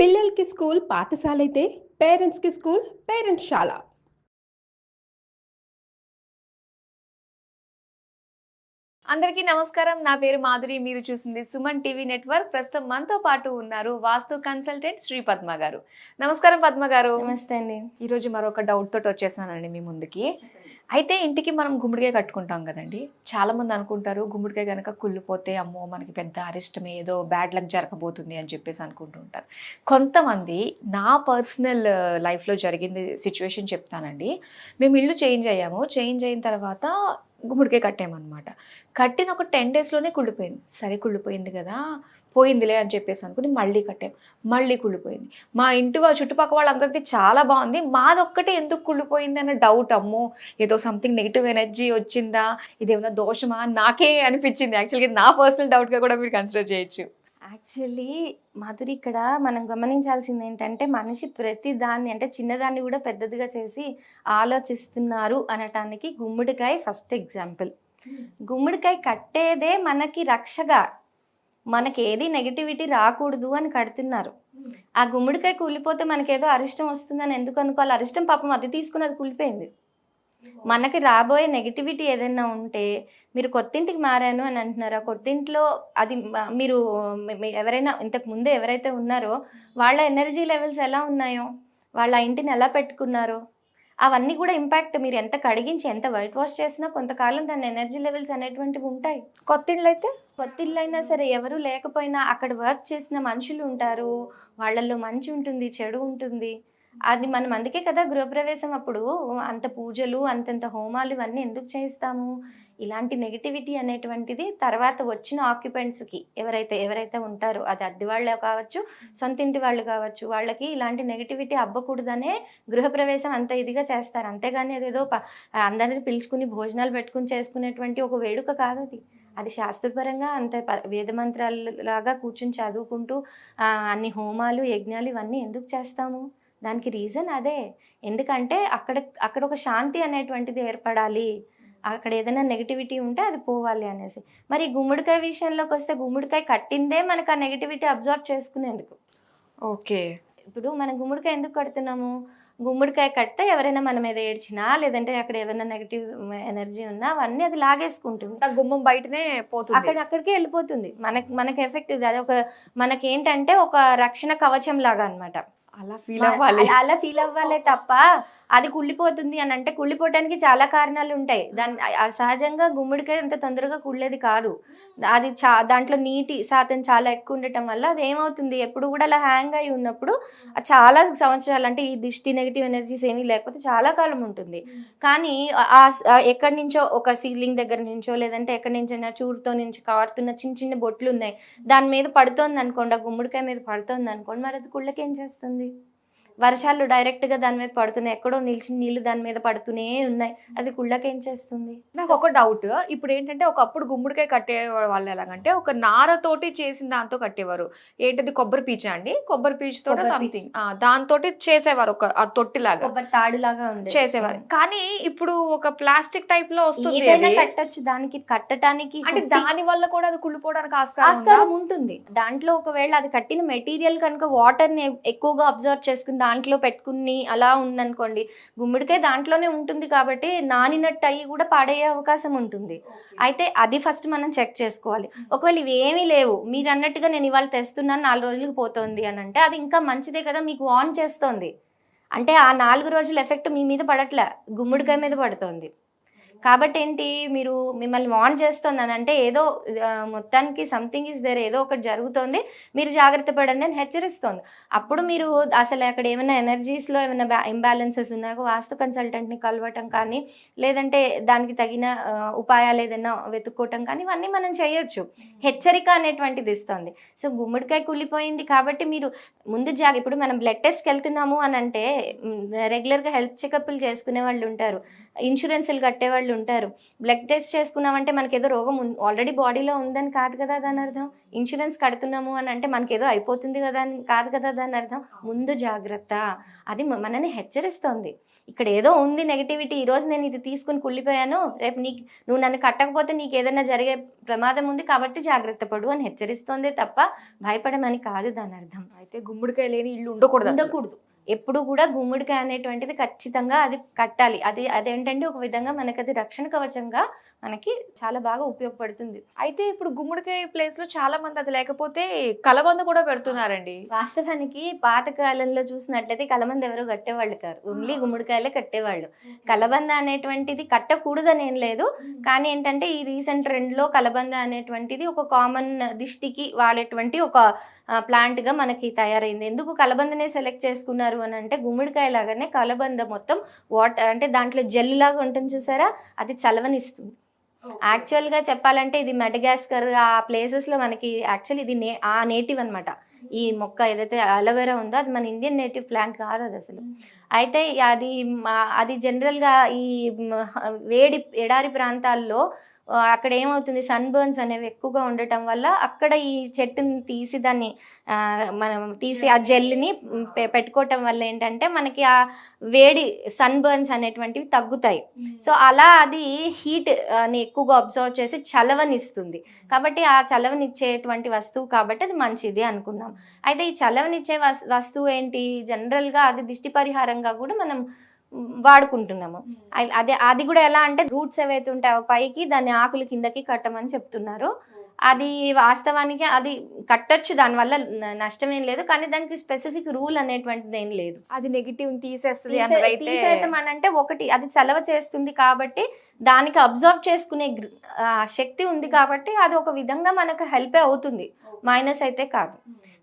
పిల్లలకి స్కూల్ పాఠశాలైతే పేరెంట్స్‌కి స్కూల్ పేరెంట్స్‌శాల. అందరికీ నమస్కారం. నా పేరు మాధురి. మీరు చూస్తుంది సుమన్ టీవీ నెట్వర్క్. ప్రస్తుతం మనతో పాటు ఉన్నారు వాస్తు కన్సల్టెంట్ శ్రీ పద్మ గారు. నమస్కారం పద్మ గారు. నమస్తే అండి. ఈరోజు మరొక డౌట్ తోటి వచ్చేసానండి మీ ముందుకి. అయితే ఇంటికి మనం గుమ్మడికాయ కట్టుకుంటాం కదండి. చాలా మంది అనుకుంటారు గుమ్మడికాయ కనుక కుళ్ళిపోతే అమ్మో మనకి పెద్ద అరిష్టమే, ఏదో బ్యాడ్ లక్ జరగబోతుంది అని చెప్పేసి అనుకుంటూ ఉంటారు. కొంతమంది నా పర్సనల్ లైఫ్లో జరిగింది సిచ్యువేషన్ చెప్తానండి. మేము ఇల్లు చేంజ్ అయ్యాము. చేంజ్ అయిన తర్వాత గుమ్మడికాయ కట్టామన్నమాట. కట్టిన ఒక 10 డేస్లోనే కుళ్ళిపోయింది. సరే కుళ్ళిపోయింది కదా, పోయిందిలే అని చెప్పేసి అనుకుని మళ్ళీ కట్టాం. మళ్ళీ కుళ్ళిపోయింది. మా ఇంటి చుట్టుపక్కల వాళ్ళందరికీ చాలా బాగుంది, మాదొక్కటే ఎందుకు కుళ్ళిపోయింది అన్న డౌట్. అమ్మో ఏదో సంథింగ్ నెగిటివ్ ఎనర్జీ వచ్చిందా, ఇదేమైనా దోషమా, నాకే అనిపించింది. యాక్చువల్గా నా పర్సనల్ డౌట్గా కూడా మీరు కన్సిడర్ చేయొచ్చు. యాక్చువల్లీ మాధురి, ఇక్కడ మనం గమనించాల్సింది ఏంటంటే మనిషి ప్రతి దాన్ని అంటే చిన్నదాన్ని కూడా పెద్దదిగా చేసి ఆలోచిస్తున్నారు అనటానికి గుమ్మడికాయ ఫస్ట్ ఎగ్జాంపుల్. గుమ్మడికాయ కట్టేదే మనకి రక్షగా, మనకి ఏది నెగిటివిటీ రాకూడదు అని కడుతున్నారు. ఆ గుమ్మడికాయ కూలిపోతే మనకేదో అరిష్టం వస్తుందని ఎందుకు అనుకోవాలి? అరిష్టం పాపం అది తీసుకుని అది కూలిపోయింది. మనకి రాబోయే నెగిటివిటీ ఏదైనా ఉంటే, మీరు కొత్తింటికి మారాను అని అంటున్నారు, ఆ కొత్తింట్లో అది మీరు ఎవరైనా ఇంతకు ముందు ఎవరైతే ఉన్నారో వాళ్ళ ఎనర్జీ లెవెల్స్ ఎలా ఉన్నాయో, వాళ్ళ ఇంటిని ఎలా పెట్టుకున్నారో అవన్నీ కూడా ఇంపాక్ట్. మీరు ఎంత కడిగించి ఎంత వైట్ వాష్ చేసినా కొంతకాలం దాని ఎనర్జీ లెవెల్స్ అనేటువంటివి ఉంటాయి. కొత్త ఇల్లు అయినా సరే, ఎవరు లేకపోయినా అక్కడ వర్క్ చేసిన మనుషులు ఉంటారు, వాళ్ళల్లో మంచి ఉంటుంది, చెడు ఉంటుంది. అది మనం అందుకే కదా గృహప్రవేశం అప్పుడు అంత పూజలు అంతంత హోమాలు ఇవన్నీ ఎందుకు చేయిస్తాము? ఇలాంటి నెగిటివిటీ అనేటువంటిది తర్వాత వచ్చిన ఆక్యుపెంట్స్కి ఎవరైతే ఉంటారో, అది అద్దె వాళ్ళే కావచ్చు, సొంత ఇంటి వాళ్ళు కావచ్చు, వాళ్ళకి ఇలాంటి నెగిటివిటీ అవ్వకూడదనే గృహప్రవేశం అంత ఇదిగా చేస్తారు. అంతేగాని అదేదో అందరిని పిలుచుకుని భోజనాలు పెట్టుకుని చేసుకునేటువంటి ఒక వేడుక కాదు అది. అది శాస్త్రపరంగా అంత వేదమంత్రాలు లాగా కూర్చుని చదువుకుంటూ అన్ని హోమాలు యజ్ఞాలు ఇవన్నీ ఎందుకు చేస్తాము? దానికి రీజన్ అదే. ఎందుకంటే అక్కడ ఒక శాంతి అనేటువంటిది ఏర్పడాలి, అక్కడ ఏదైనా నెగిటివిటీ ఉంటే అది పోవాలి అనేసి. మరి గుమ్మడికాయ విషయంలోకి వస్తే, గుమ్మడికాయ కట్టిందే మనకు ఆ నెగిటివిటీ అబ్జర్వ్ చేసుకునేందుకు. ఓకే, ఇప్పుడు మనం గుమ్మడికాయ ఎందుకు కడుతున్నాము? గుమ్మడికాయ కడితే ఎవరైనా మన మీద ఏడ్చినా, లేదంటే అక్కడ ఏమైనా నెగిటివ్ ఎనర్జీ ఉన్నా అవన్నీ అది లాగేసుకుంటుంది. గుమ్మం బయటనే పోతుంది, అక్కడికే వెళ్ళిపోతుంది. మనకి ఎఫెక్ట్ ఇది. అది ఒక మనకేంటంటే ఒక రక్షణ కవచం లాగా అనమాట. అలా ఫీల్ అవ్వాలే తప్ప అది కుళ్ళిపోతుంది అని అంటే, కుళ్ళిపోవడానికి చాలా కారణాలు ఉంటాయి. సహజంగా గుమ్మడికాయ అంత తొందరగా కుళ్ళేది కాదు. అది దాంట్లో నీటి శాతం చాలా ఎక్కువ ఉండటం వల్ల అది ఏమవుతుంది, ఎప్పుడు కూడా అలా హ్యాంగ్ అయి ఉన్నప్పుడు చాలా సంవత్సరాలు, అంటే ఈ దిష్టి నెగిటివ్ ఎనర్జీస్ ఏమీ లేకపోతే చాలా కాలం ఉంటుంది. కానీ ఎక్కడి నుంచో ఒక సీలింగ్ దగ్గర నుంచో, లేదంటే ఎక్కడి నుంచైనా చూరుతో నుంచి కారుతున్న చిన్న చిన్న బొట్లు ఉన్నాయి, దాని మీద పడుతోంది అనుకోండి, ఆ గుమ్మడికాయ మీద పడుతోంది అనుకోండి, మరి అది కుళ్ళకేం చేస్తుంది? వర్షాలు డైరెక్ట్గా దాని మీద పడుతున్నాయి, ఎక్కడో నిలిచిన నీళ్లు దాని మీద పడుతూనే ఉన్నాయి, అది కుళ్ళకేం చేస్తుంది? నాకు ఒక డౌట్. ఇప్పుడు ఏంటంటే ఒకప్పుడు గుమ్మడికాయ కట్టే వాళ్ళు ఎలాగంటే ఒక నారతోటి చేసిన దాంతో కట్టేవారు. ఏంటది, కొబ్బరి పీచ అండి, కొబ్బరి పీచుతో సంథింగ్ దాంతో చేసేవారు, ఒక తొట్టిలాగా కొబ్బరి తాడులాగా చేసేవారు. కానీ ఇప్పుడు ఒక ప్లాస్టిక్ టైప్ లో వస్తుంది, కట్టచ్చు. దానికి కట్టడానికి అంటే దాని వల్ల కూడా అది కుళ్ళిపోవడానికి ఆస్కారం ఉంటుంది. దాంట్లో ఒకవేళ అది కట్టిన మెటీరియల్ కనుక వాటర్ ని ఎక్కువగా అబ్జర్వ్ చేసుకుని దాంట్లో పెట్టుకుని అలా ఉందనుకోండి, గుమ్మడికాయ దాంట్లోనే ఉంటుంది కాబట్టి నానినట్టు అయ్యి కూడా పాడయ్యే అవకాశం ఉంటుంది. అయితే అది ఫస్ట్ మనం చెక్ చేసుకోవాలి. ఒకవేళ ఇవి ఏమీ లేవు, మీరు అన్నట్టుగా నేను ఇవాళ తెస్తున్నాను 4 రోజులకు పోతుంది అని అంటే అది ఇంకా మంచిదే కదా, మీకు ఆన్ చేస్తోంది. అంటే ఆ 4 రోజుల ఎఫెక్ట్ మీ మీద పడట్లే, గుమ్మడికాయ మీద పడుతుంది. కాబట్టి ఏంటి, మీరు మిమ్మల్ని వార్న్ చేస్తున్నాను అంటే ఏదో మొత్తానికి సంథింగ్ ఇస్ దేర్, ఏదో ఒకటి జరుగుతోంది, మీరు జాగ్రత్త పడండి అని హెచ్చరిస్తోంది. అప్పుడు మీరు అసలు అక్కడ ఏమైనా ఎనర్జీస్లో ఏమైనా ఇంబ్యాలెన్సెస్ ఉన్నాయో వాస్తు కన్సల్టెంట్ని కలవటం కానీ, లేదంటే దానికి తగిన ఉపాయాలు ఏదైనా వెతుక్కోవటం కానీ, ఇవన్నీ మనం చేయొచ్చు. హెచ్చరిక అనేటువంటిది ఇస్తుంది. సో గుమ్మడికాయ కూలిపోయింది కాబట్టి మీరు ముందు ఇప్పుడు మనం బ్లడ్ టెస్ట్కి వెళ్తున్నాము అని అంటే రెగ్యులర్గా హెల్త్ చెకప్లు చేసుకునే వాళ్ళు ఉంటారు, ఇన్సూరెన్స్లు కట్టే వాళ్ళు వాళ్ళు ఉంటారు. బ్లడ్ టెస్ట్ చేసుకున్నామంటే మనకి ఏదో రోగం ఆల్రెడీ బాడీలో ఉందని కాదు కదా దాని అర్థం. ఇన్సూరెన్స్ కడుతున్నాము అని అంటే మనకి ఏదో అయిపోతుంది కదా అని కాదు కదా దాని అర్థం. ముందు జాగ్రత్త, అది మనని హెచ్చరిస్తోంది. ఇక్కడ ఏదో ఉంది నెగిటివిటీ, ఈరోజు నేను ఇది తీసుకుని కుళ్ళిపోయాను, రేపు నువ్వు నన్ను కట్టకపోతే నీకు ఏదైనా జరిగే ప్రమాదం ఉంది కాబట్టి జాగ్రత్త పడు అని హెచ్చరిస్తోందే తప్ప భయపడమని కాదు దాని అర్థం. అయితే గుమ్మడికాయ లేని ఇల్లు ఉండకూడదు. ఎప్పుడు కూడా గుమ్మడికాయ అనేటువంటిది ఖచ్చితంగా అది కట్టాలి. అదేంటంటే ఒక విధంగా మనకి అది రక్షణ కవచంగా మనకి చాలా బాగా ఉపయోగపడుతుంది. అయితే ఇప్పుడు గుమ్మడికాయ ప్లేస్ లో చాలా మంది అది లేకపోతే కలబంద కూడా పెడుతున్నారండి. వాస్తవానికి పాతకాలంలో చూసినట్లయితే కలబంద ఎవరు కట్టేవాళ్ళు కాదు, ఓన్లీ గుమ్మడికాయలే కట్టేవాళ్ళు. కలబంద అనేటువంటిది కట్టకూడదని ఏం లేదు, కానీ ఏంటంటే ఈ రీసెంట్ ట్రెండ్ లో కలబంద అనేటువంటిది ఒక కామన్ దిష్టికి వాడేటువంటి ఒక ప్లాంట్ గా మనకి తయారైంది. ఎందుకు కలబందనే సెలెక్ట్ చేసుకున్నారు అని అంటే గుమ్మడికాయ లాగానే కలబంద మొత్తం వాటర్ అంటే దాంట్లో జెల్ లాగా ఉంటుంది చూసారా, అది చలవనిస్తుంది. యాక్చువల్గా చెప్పాలంటే ఇది మెడగాస్కర్ ఆ ప్లేసెస్లో మనకి యాక్చువల్లీ ఇది ఆ నేటివ్ అనమాట. ఈ మొక్క ఏదైతే అలోవెరా ఉందో అది మన ఇండియన్ నేటివ్ ప్లాంట్ కాదు అది అసలు. అయితే అది జనరల్గా ఈ వేడి ఎడారి ప్రాంతాల్లో అక్కడ ఏమవుతుంది, సన్ బర్న్స్ అనేవి ఎక్కువగా ఉండటం వల్ల అక్కడ ఈ చెట్టుని తీసి దాన్ని మనం తీసి ఆ జెల్ని పెట్టుకోవటం వల్ల ఏంటంటే మనకి ఆ వేడి సన్ బర్న్స్ అనేటువంటివి తగ్గుతాయి. సో అలా అది హీట్ ని ఎక్కువగా అబ్జర్వ్ చేసి చలవనిస్తుంది. కాబట్టి ఆ చలవనిచ్చేటువంటి వస్తువు కాబట్టి అది మంచిది అనుకున్నాం. అయితే ఈ చలవనిచ్చే వస్తువు ఏంటి, జనరల్గా అది దిష్టి పరిహారంగా కూడా మనం వాడుకుంటున్నాము. అది కూడా ఎలా అంటే రూట్స్ ఏవైతే ఉంటాయో పైకి దాన్ని ఆకులు కిందకి కట్టమని చెప్తున్నారు. అది వాస్తవానికి అది కట్టొచ్చు, దానివల్ల నష్టమేం లేదు, కానీ దానికి స్పెసిఫిక్ రూల్ అనేటువంటిది ఏం లేదు. అది నెగిటివ్ తీసేయటం అని అంటే ఒకటి అది చలవ చేస్తుంది కాబట్టి దానికి అబ్జర్వ్ చేసుకునే శక్తి ఉంది కాబట్టి అది ఒక విధంగా మనకు హెల్పే అవుతుంది, మైనస్ అయితే కాదు.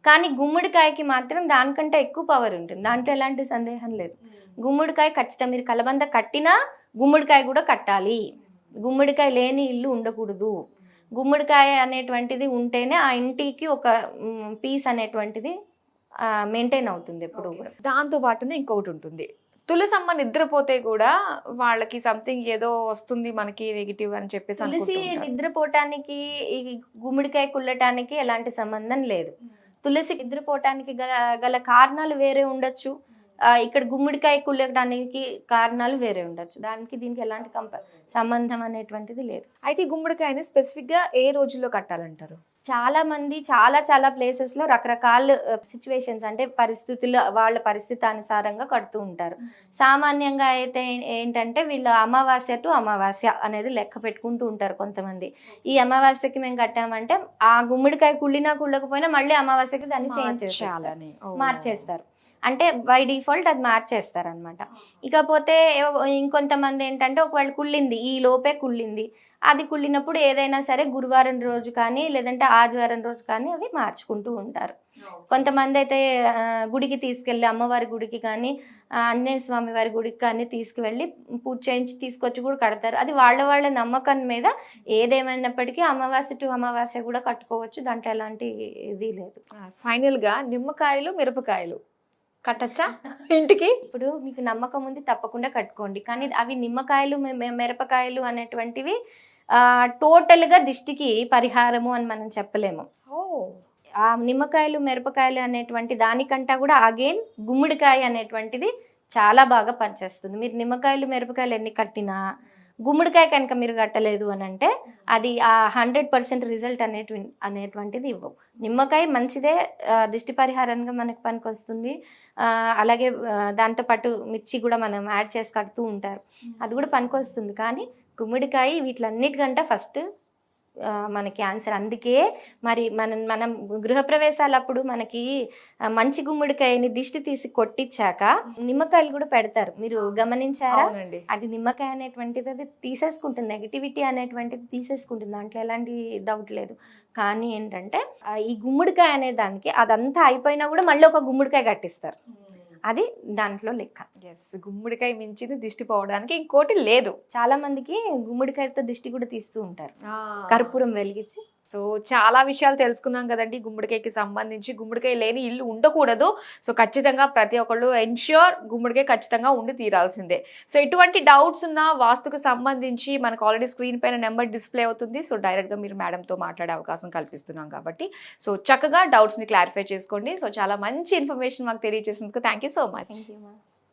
కానీ గుమ్మడికాయకి మాత్రం దానికంటే ఎక్కువ పవర్ ఉంటుంది, దాంట్లో ఎలాంటి సందేహం లేదు. గుమ్మడికాయ ఖచ్చితంగా మీరు కలబంద కట్టినా గుమ్మడికాయ కూడా కట్టాలి. గుమ్మడికాయ లేని ఇల్లు ఉండకూడదు. గుమ్మడికాయ అనేటువంటిది ఉంటేనే ఆ ఇంటికి ఒక పీస్ అనేటువంటిది మెయింటైన్ అవుతుంది ఎప్పుడు కూడా. దాంతో పాటునే ఇంకొకటి ఉంటుంది, తులసమ్మ నిద్రపోతే కూడా వాళ్ళకి సంథింగ్ ఏదో వస్తుంది మనకి నెగిటివ్ అని చెప్పేసి. తులసి నిద్రపోవటానికి ఈ గుమ్మడికాయ కుళ్ళటానికి ఎలాంటి సంబంధం లేదు. తులసి నిద్రపోవటానికి గల కారణాలు వేరే ఉండొచ్చు, ఇక్కడ గుమ్మడికాయ కుళ్ళడానికి కారణాలు వేరే ఉండొచ్చు. దీనికి ఎలాంటి సంబంధం అనేటువంటిది లేదు. అయితే ఈ గుమ్మడికాయని స్పెసిఫిక్ గా ఏ రోజుల్లో కట్టాలంటారు? చాలా మంది చాలా ప్లేసెస్ లో రకరకాల సిచ్యువేషన్స్ అంటే పరిస్థితులు వాళ్ళ పరిస్థితి అనుసారంగా కడుతూ ఉంటారు. సామాన్యంగా అయితే ఏంటంటే వీళ్ళు అమావాస్య టు అమావాస్య అనేది లెక్క పెట్టుకుంటూ ఉంటారు కొంతమంది. ఈ అమావాస్యకి మేము కట్టామంటే ఆ గుమ్మడికాయ కుళ్ళినా కుళ్ళకపోయినా మళ్ళీ అమావాస్యకి దాన్ని చేంజ్ చేయాలని మార్చేస్తారు. అంటే బై డిఫాల్ట్ అది మార్చేస్తారు అనమాట. ఇకపోతే ఇంకొంతమంది ఏంటంటే ఒకవేళ కుళ్ళింది ఈ లోపే కుళ్ళింది, అది కుళ్ళినప్పుడు ఏదైనా సరే గురువారం రోజు కానీ లేదంటే ఆదివారం రోజు కానీ అవి మార్చుకుంటూ ఉంటారు. కొంతమంది అయితే గుడికి తీసుకెళ్ళి అమ్మవారి గుడికి కానీ ఆంజనేయ స్వామి వారి గుడికి కానీ తీసుకువెళ్ళి పూజ చేయించి తీసుకొచ్చి కూడా కడతారు. అది వాళ్ళ నమ్మకం మీద ఏదేమైనప్పటికీ అమావాస్య టు అమావాస్య కూడా కట్టుకోవచ్చు, దాంట్లో ఎలాంటి ఇది లేదు. ఫైనల్ గా నిమ్మకాయలు మిరపకాయలు కట్టచ్చా ఇంటికి? ఇప్పుడు మీకు నమ్మకం ఉంది తప్పకుండా కట్టుకోండి, కానీ అవి నిమ్మకాయలు మిరపకాయలు అనేటువంటివి టోటల్ గా దిష్టికి పరిహారము అని మనం చెప్పలేము. ఆ నిమ్మకాయలు మిరపకాయలు అనేటువంటి దానికంటా కూడా అగైన్ గుమ్మడికాయ అనేటువంటిది చాలా బాగా పనిచేస్తుంది. మీరు నిమ్మకాయలు మిరపకాయలు ఎన్ని కట్టినా గుమ్మడికాయ కనుక మీరు కట్టలేదు అని అంటే అది ఆ 100% రిజల్ట్ అనేటువంటిది ఇవ్వవు. నిమ్మకాయ మంచిదే, దిష్టి పరిహారంగా మనకు పనికి వస్తుంది. అలాగే దాంతోపాటు మిర్చి కూడా మనం యాడ్ చేసి కడుతూ ఉంటారు, అది కూడా పనికి వస్తుంది. కానీ గుమ్మడికాయ వీటిలన్నిటికంటే ఫస్ట్ మనకి ఆన్సర్. అందుకే మరి మనం గృహప్రవేశాలప్పుడు మనకి మంచి గుమ్మడికాయని దిష్టి తీసి కొట్టించాక నిమ్మకాయలు కూడా పెడతారు, మీరు గమనించారా? అది నిమ్మకాయ అనేటువంటిది అది తీసేసుకుంటుంది, నెగిటివిటీ అనేటువంటిది తీసేసుకుంటుంది, దాంట్లో ఎలాంటి డౌట్ లేదు. కానీ ఏంటంటే ఈ గుమ్మడికాయ అనే దానికి అదంతా అయిపోయినా కూడా మళ్ళీ ఒక గుమ్మడికాయ కట్టిస్తారు, అది దాంట్లో లెక్క. గుమ్మడికాయ మించింది దిష్టి పోవడానికి ఇంకోటి లేదు. చాలా మందికి గుమ్మడికాయతో దిష్టి కూడా తీస్తూ ఉంటారు, కర్పూరం వెలిగించి సో చాలా విషయాలు తెలుసుకున్నాం కదండి గుమ్మడికాయకి సంబంధించి. గుమ్మడికాయ లేని ఇల్లు ఉండకూడదు. సో ఖచ్చితంగా ప్రతి ఒక్కళ్ళు ఎన్ష్యూర్ గుమ్మడికాయ ఖచ్చితంగా ఉండి తీరాల్సిందే. సో ఎటువంటి డౌట్స్ ఉన్నా వాస్తుకు సంబంధించి మనకు ఆల్రెడీ స్క్రీన్ పైన నెంబర్ డిస్ప్లే అవుతుంది. సో డైరెక్ట్గా మీరు మేడంతో మాట్లాడే అవకాశం కల్పిస్తున్నాం కాబట్టి సో చక్కగా డౌట్స్ని క్లారిఫై చేసుకోండి. సో చాలా మంచి ఇన్ఫర్మేషన్ మాకు తెలియజేసినందుకు thank you so much. Thank you ma'am.